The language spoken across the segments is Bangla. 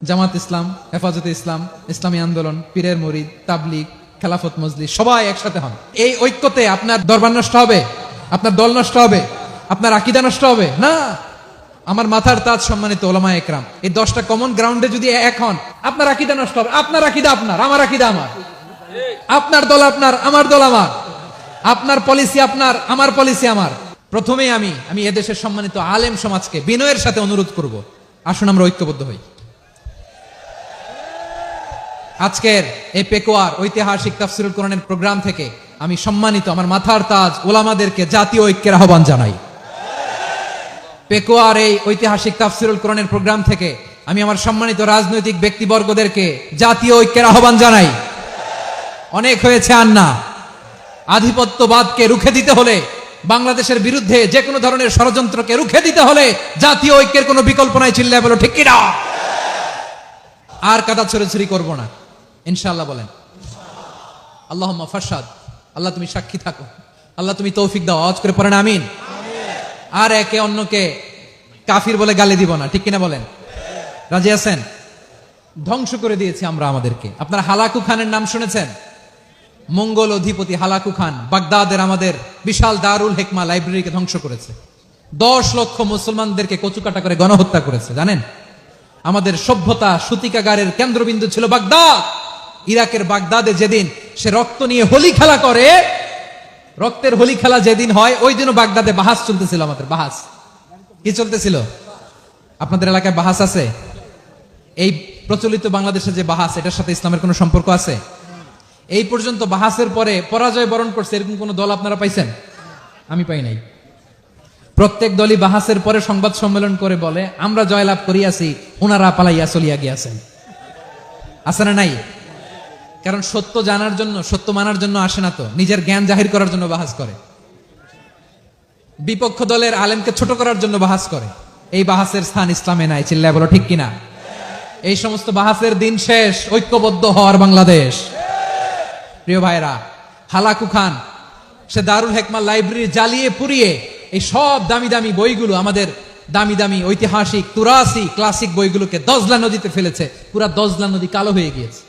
জামাত ইসলাম, হেফাজতে ইসলাম, ইসলামী আন্দোলন, পীরের মুরিদ, তাবলিগ, খেলাফত মজলিস সবাই একসাথে হন। এই ঐক্যতে আপনার দরবার নষ্ট হবে, আপনার দল নষ্ট হবে, আপনার আকীদা নষ্ট হবে না। আমার মাথার তাজ সম্মানিত ওলামায়ে একরাম, এই 10টা কমন গ্রাউন্ডে যদি এক হন, আপনার আকীদা নষ্ট হবে। আপনার আকীদা আপনার, আমার আকীদা আমার, আপনার দল আপনার, আমার দল আমার, আপনার পলিসি আপনার, আমার পলিসি আমার। প্রথমেই আমি এদেশের সম্মানিত আলেম সমাজকে বিনয়ের সাথে অনুরোধ করব, আসুন আমরা ঐক্যবদ্ধ হই। আজকের এই পেকুয়ার ঐতিহাসিক তাফসীরুল কোরআনের প্রোগ্রাম থেকে আমি সম্মানিত আমার মাথার তাজ ওলামাদেরকে জাতীয় ঐক্যের আহ্বান জানাই। পেকুয়ার এই ঐতিহাসিক তাফসীরুল কোরআনের প্রোগ্রাম থেকে আমি আমার সম্মানিত রাজনৈতিক ব্যক্তিবর্গদেরকে জাতীয় ঐক্যের আহ্বান জানাই। অনেক হয়েছে আর না। আধিপত্যবাদকে রুখে দিতে হলে, বাংলাদেশের বিরুদ্ধে যে কোনো ধরনের ষড়যন্ত্রকে রুখে দিতে হলে জাতীয় ঐক্যের কোনো বিকল্প নাই। চিল্লায় বলো ঠিক কিনা? আর কাদা ছড়াছড়ি করবো না ইনশাআল্লাহ। বলেন আল্লাহুম্মা ফাশহাদ। আল্লাহ তুমি সাক্ষী থাকো, আল্লাহ তুমি তৌফিক দাও। আওয়াজ করে পড়েন আমিন। আর একে অন্যকে কাফির বলে গালি দিব না, ঠিক কিনা বলেন? রাজি আছেন? ধ্বংস করে দিয়েছি আমরা আমাদেরকে। আপনারা হালাকু খানের নাম শুনেছেন? মঙ্গল অধিপতি হালাকু খান বাগদাদের আমাদের বিশাল দারুল হিকমা লাইব্রেরিকে ধ্বংস করেছে। 10 লক্ষ মুসলমানদেরকে কচুকাটা করে গণহত্যা করেছে। জানেন, আমাদের সভ্যতা সূতিকাগারের কেন্দ্রবিন্দু ছিল বাগদাদ। ইরাকের বাগদাদে যেদিন সে রক্ত নিয়ে হোলি খেলা করে, রক্তের হোলি খেলা যেদিন হয়, ওই দিনও বাগদাদে বাহাস চলতেছিল। আমাদের বাহাস কি চলতেছিল? আপনাদের এলাকায় বাহাস আছে? এই প্রচলিত বাংলাদেশে যে বাহাস, এটার সাথে ইসলামের কোনো সম্পর্ক আছে? এই পর্যন্ত বাহাসের পরে পরাজয় বরণ করছে এরকম কোন দল আপনারা পাইছেন? আমি পাই নাই। প্রত্যেক দলই বাহাসের পরে সংবাদ সম্মেলন করে বলে আমরা জয়লাভ করিয়াছি, ওনারা পালাইয়া চলিয়া গিয়াছেন। আছে না নাই? কারণ সত্য জানার জন্য, সত্য মানার জন্য আসে না তো, নিজের জ্ঞান জাহির করার জন্য বাহাস করে। বিপক্ষ দলের আলেমকে ছোট করার জন্য বাহাস করে। এই বাহাসের স্থান ইসলামে নাই। চিল্লায় বলো ঠিক কিনা? এই সমস্ত বাহাসের দিন শেষ। ঐক্যবদ্ধ হওয়ার বাংলাদেশ। প্রিয় ভাইরা, হালাকু খান সে দারুল হিকমা লাইব্রেরি জ্বালিয়ে পুড়িয়ে এই সব দামি দামি বইগুলো, আমাদের দামি দামি ঐতিহাসিক তুরাসি ক্লাসিক বইগুলোকে দজলা নদীতে ফেলেছে। পুরা দজলা নদী কালো হয়ে গিয়েছে।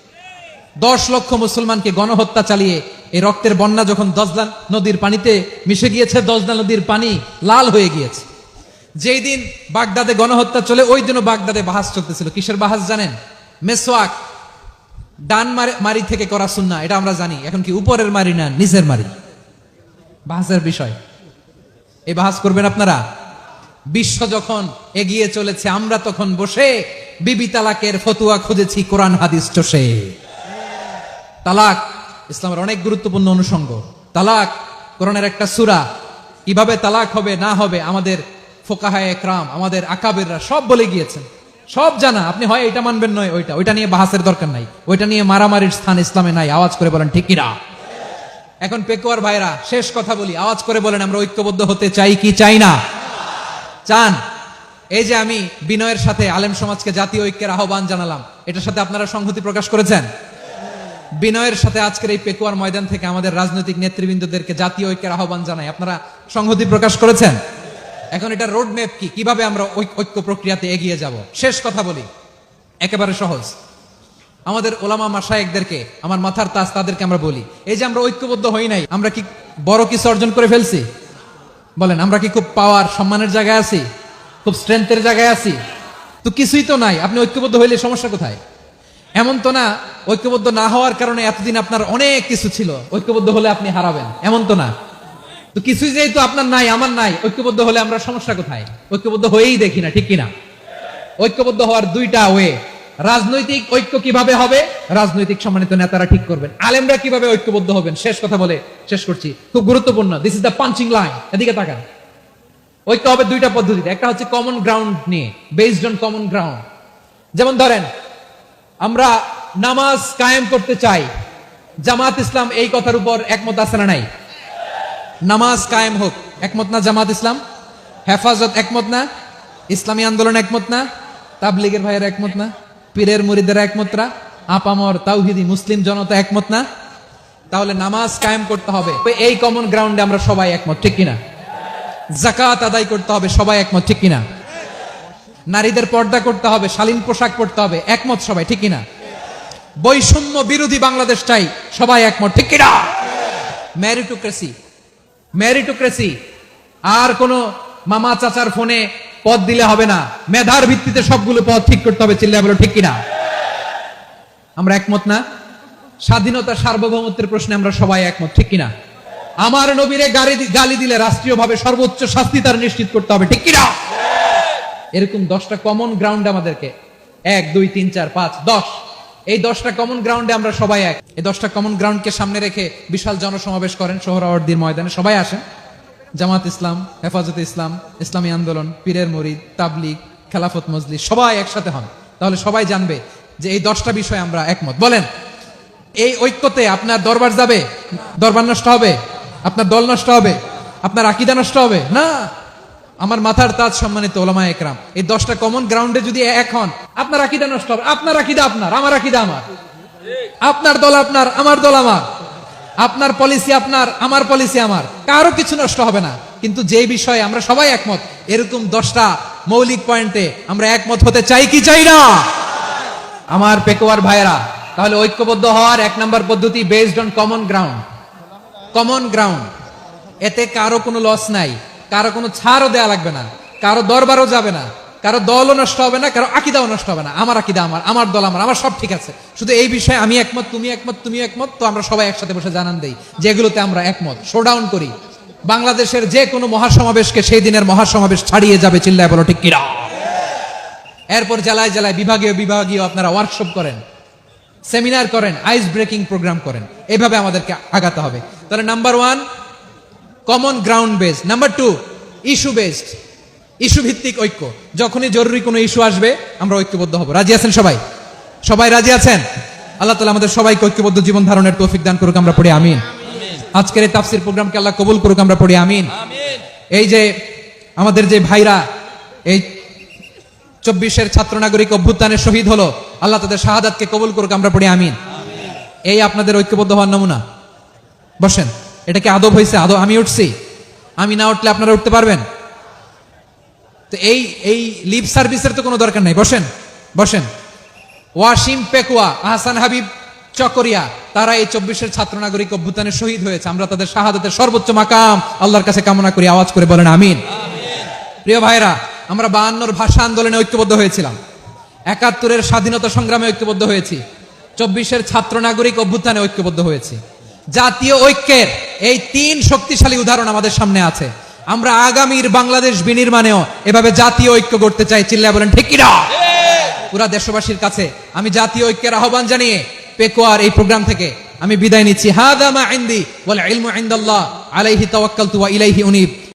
10 লক্ষ মুসলমানকে গণহত্যা চালিয়ে এই রক্তের বন্যা যখন দজলা নদীর পানিতে মিশে গিয়েছে, দজলা নদীর পানি লাল হয়ে গিয়েছে। যেই দিন বাগদাদে গণহত্যা চলে, ওই দিনও বাগদাদে বাহাস চলতেছিল। কিসের বাহাস জানেন? মেসওয়াক, ডান মারি থেকে করা সুন্নাহ, এটা আমরা জানি। এখন কি উপরের মারি না নিচের মারি? বাহাসের বিষয়। এই বাহাস করবেন আপনারা? বিশ্ব যখন এগিয়ে চলেছে, আমরা তখন বসে বিবি তালাকের ফতুয়া খুঁজেছি কোরআন হাদিস চষে। তালাক ইসলামের অনেক গুরুত্বপূর্ণ অনুষঙ্গ। তালাক কোরআনের একটা সূরা। কিভাবে তালাক হবে না হবে আমাদের ফোকাহায়ে একরাম, আমাদের আকাবেররা সব বলে গিয়েছেন, সব জানা। আপনি হয় এটা মানবেন, নয় ওইটা। ওইটা নিয়ে বাহাসের দরকার নাই, ওইটা নিয়ে মারামারির স্থান ইসলামে নাই। আওয়াজ করে বলেন ঠিক কিনা? এখন পেকুয়ার ভাইরা, শেষ কথা বলি, আওয়াজ করে বলেন আমরা ঐক্যবদ্ধ হতে চাই কি চাই না? চান? এই যে আমি বিনয়ের সাথে আলেম সমাজকে জাতীয় ঐক্যের আহ্বান জানালাম, এটার সাথে আপনারা সংহতি প্রকাশ করেছেন? বিনয়ের সাথে আজকের এই পেকুয়ার ময়দান থেকে আমাদের রাজনৈতিক নেতৃবৃন্দদেরকে জাতীয় ঐক্যের আহ্বান জানাই, আপনারা সংহতি প্রকাশ করেছেন? এখন এটা রোড ম্যাপ কি, কিভাবে আমরা ঐক্য প্রক্রিয়াতে এগিয়ে যাব? শেষ কথা বলি, একেবারে সহজ। আমাদের ওলামা মাশায়েখদেরকে, আমার মাথার তাজ, তাদেরকে আমরা বলি, এই যে আমরা ঐক্যবদ্ধ হই নাই, আমরা কি বড় কিছু অর্জন করে ফেলছি? বলেন, আমরা কি খুব পাওয়ার সম্মানের জায়গায় আছি? খুব স্ট্রেংথের জায়গায় আছি? তো কিছুই তো নাই। আপনি ঐক্যবদ্ধ হইলে সমস্যা কোথায়? এমন তো না ঐক্যবদ্ধ না হওয়ার কারণে এতদিন আপনার অনেক কিছু ছিল, ঐক্যবদ্ধ হলে আপনি হারাবেন, এমন তো না। তো কিছুই যেহেতু আপনার নাই, আমার নাই, ঐক্যবদ্ধ হলে আমরা সমস্যা কোথায়? ঐক্যবদ্ধ হয়েই দেখি না, ঠিক কিনা? ঐক্যবদ্ধ হওয়ার দুইটা ওয়ে। রাজনৈতিক ঐক্য কিভাবে হবে? রাজনৈতিক সম্মানিত নেতারা ঠিক করবেন। আলেমরা কিভাবে ঐক্যবদ্ধ হবেন? শেষ কথা বলে শেষ করছি, খুব গুরুত্বপূর্ণ। This is the punching line. এদিকে তাকান। ঐক্য হবে দুইটা পদ্ধতিতে। একটা হচ্ছে কমন গ্রাউন্ড নিয়ে, বেসড অন কমন গ্রাউন্ড। যেমন ধরেন, আমরা নামাজ কায়েম করতে চাই, জামাত ইসলাম এই কথার উপর একমত আছে না নাই? নামাজ কায়েম হোক, একমত না জামাত ইসলাম? হেফাজত একমত না? ইসলামী আন্দোলন একমত না? তাবলিগের ভাইয়েরা একমত না? পীরের মুরিদেরা একমত না? আপামর তাওহীদি মুসলিম জনতা একমত না? তাহলে নামাজ কায়েম করতে হবে, এই কমন গ্রাউন্ডে আমরা সবাই একমত, ঠিক কিনা? যাকাত আদায় করতে হবে, সবাই একমত, ঠিক কিনা? নারীদের পর্দা করতে হবে, শালীন পোশাক পরতে হবে, একমত সবাই, ঠিক কিনা? বৈষম্য বিরোধী বাংলাদেশ চাই, সবাই একমত, ঠিক কিনা? মেরিটোক্রেসি, মেরিটোক্রেসি, আর কোন মামা চাচার ফোনে পদ দিলে হবে না, মেধার ভিত্তিতে সবগুলো পদ ঠিক করতে হবে, চিল্লায় বলো ঠিক কিনা? আমরা একমত না? স্বাধীনতা সার্বভৌমত্বের প্রশ্নে আমরা সবাই একমত, ঠিক কিনা? আমার নবীরে গালি দিলে রাষ্ট্রীয়ভাবে সর্বোচ্চ শাস্তি তার নিশ্চিত করতে হবে, ঠিক কিনা? এরকম 10টা কমন গ্রাউন্ড আমাদেরকে, 1 2 3 4 5 10, এই 10টা কমন গ্রাউন্ডে আমরা সবাই এক। এই 10টা কমন গ্রাউন্ডকে সামনে রেখে বিশাল জনসমাবেশ করেন সোহরাওয়ার্দীর ময়দানে, সবাই আসেন। জামাত ইসলাম, হেফাজতে ইসলাম, ইসলামী আন্দোলন, পীরের মুরিদ, তাবলিগ, খেলাফত মজলিস, সবাই একসাথে হন, তাহলে সবাই জানবে যে এই 10টা বিষয়ে আমরা একমত। বলেন, এই ঐক্যতে আপনার দরবার যাবে? দরবার নষ্ট হবে? আপনার দল নষ্ট হবে? আপনার আকীদা নষ্ট হবে না? আমার মাথার তাজ সম্মানিত ওলামায়ে একরাম, এই 10টা কমন গ্রাউন্ডে যদি এক হন, আপনার আকীদা নষ্ট হবে? আপনার আকীদা আপনার, আমার আকীদা আমার, আপনার দল আপনার, আমার দল আমার, আপনার পলিসি আপনার, আমার পলিসি আমার, কারো কিছু নষ্ট হবে না। কিন্তু যে বিষয়ে আমরা সবাই একমত, এরকম 10টা মৌলিক পয়েন্টে আমরা একমত হতে চাই কি চাই না? আমার পেকোয়ার ভাইয়েরা, তাহলে ঐক্যবদ্ধ হওয়ার 1 নম্বর পদ্ধতি based on common ground. Common ground, এতে কারো কোনো লস নাই, কারো কোনো ছাড়ও দেয়া লাগবে না, কারো দরবারও যাবে না, কারো দলও নষ্ট হবে না, কারো আকীদাও নষ্ট হবে না। আমার আকীদা আমার, আমার দল আমার, আমার সব ঠিক আছে। শুধু এই বিষয়ে আমি একমত, তুমি একমত, তুমি একমত, তো আমরা সবাই একসাথে বসে জানান দেই যেগুলোতে আমরা একমত, শোডাউন করি। বাংলাদেশের যে কোনো মহাসমাবেশকে সেই দিনের মহাসমাবেশ ছাড়িয়ে যাবে, চিল্লায় বলো ঠিক কিনা? এরপর জেলায় জেলায় বিভাগীয় আপনারা ওয়ার্কশপ করেন, সেমিনার করেন, আইস ব্রেকিং প্রোগ্রাম করেন, এইভাবে আমাদেরকে আগাতে হবে। তাহলে number 1 common ground based, number 2 issue based, issue ভিত্তিক ঐক্য। যখনই জরুরি কোনো ইস্যু আসবে আমরা ঐক্যবদ্ধ হব। রাজি আছেন সবাই? সবাই রাজি আছেন? আল্লাহ তাআলা আমাদের সবাইকে ঐক্যবদ্ধ জীবন ধারণের তৌফিক দান করুক, আমরা পড়ি আমিন। আজকের এই তাফসীর প্রোগ্রামকে আল্লাহ কবুল করুক, আমরা পড়ি আমিন। এই যে আমাদের যে ভাইরা এই 24-এর ছাত্র নাগরিক অভ্যুত্থানে শহীদ হলো, আল্লাহ তাদের শাহাদাতকে কবুল করুক, আমরা পড়ি আমিন। এই আপনাদের ঐক্যবদ্ধ হওয়ার নমুনা। বসেন, এটা কি আদব হয়েছে? আদব আমি উঠছি, আমি না উঠলে আপনারা উঠতে পারবেন? তো এই লিপ সার্ভিসের তো কোনো দরকার নাই। বসেন বসেন। ওয়াসিম পেকুয়া, আহসান হাবিব চকরিয়া, তারা এই 24-এর ছাত্র নাগরিক অভ্যুত্থানে শহীদ হয়েছে। আমরা তাদের শাহাদাতের সর্বোচ্চ মাকাম আল্লাহর কাছে কামনা করি, আওয়াজ করে বলেন আমিন। প্রিয় ভাইরা, আমরা 52-র ভাষা আন্দোলনে ঐক্যবদ্ধ হয়েছিলাম, 71-এর স্বাধীনতা সংগ্রামে ঐক্যবদ্ধ হয়েছি, 24-এর ছাত্র নাগরিক অভ্যুত্থানে ঐক্যবদ্ধ হয়েছি। জাতীয় ঐক্যের এই 3 শক্তিশালী উদাহরণ আমাদের সামনে আছে। আমরা আগামীর বাংলাদেশ বিনির্মাণেও এভাবে জাতীয় ঐক্য গড়তে চাই, চিল্লায় বলেন ঠিক কিনা? পুরা দেশবাসীর কাছে আমি জাতীয় ঐক্যের আহ্বান জানিয়ে পেকুয়ার এই প্রোগ্রাম থেকে আমি বিদায় নিচ্ছি। হাদা মা ইনদি ওয়াল ইলমু ইনদাল্লাহ, আলাইহি তাওয়াক্কালতু ওয়া ইলাইহি উনীব।